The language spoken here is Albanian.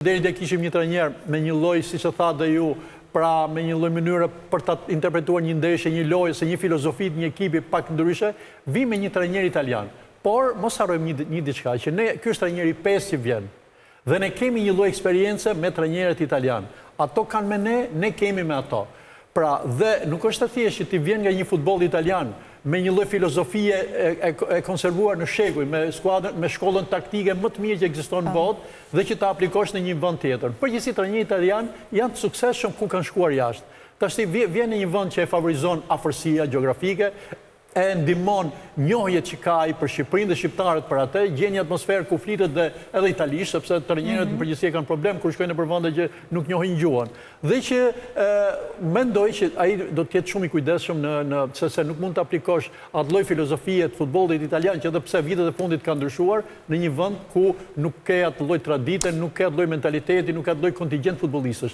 Deri dhe kishim një trajner me një lloj, siç e tha dhe ju, pra me një lloj mënyre për ta interpretuar një ndeshje, një lojë, se një filozofi të një ekipi pak ndryshe, vi me një trajner italian. Por mos harrojmë një diçka, që ky është trajneri 5 që vjen. Dhe ne kemi një lloj eksperiencë me trajnerët italian. Ato kanë me ne kemi me ato. Pra, dhe nuk është të thjeshtë që ti vjen nga një futboll italian me një lloj filozofie e konservuar në shekuj, me shkollën taktike më të mirë që ekziston në botë dhe që ta aplikosh në një vend tjetër. Përgjithësi trajnerët italian janë të suksesshëm ku kanë shkuar jashtë. Tash vjen në një vend që e favorizon afërsia gjeografike, e ndihmon njohjet që ka ai për Shqipërinë dhe shqiptarët për atë, gjen një atmosferë ku flitet dhe edhe italisht, sepse trajnerët në përgjithësi kanë problem kur shkojnë nëpër vende që nuk njohin gjuhën. Dhe që mendoj që ai do të jetë shumë i kujdesshëm sepse nuk mund të aplikosh atë lloj filozofie të futbollit italian që edhe pse vitet e fundit ka ndryshuar në një vend ku nuk ke atë lloj tradite, nuk ke atë lloj mentaliteti, nuk ka atë lloj kontingjent futbollistësh.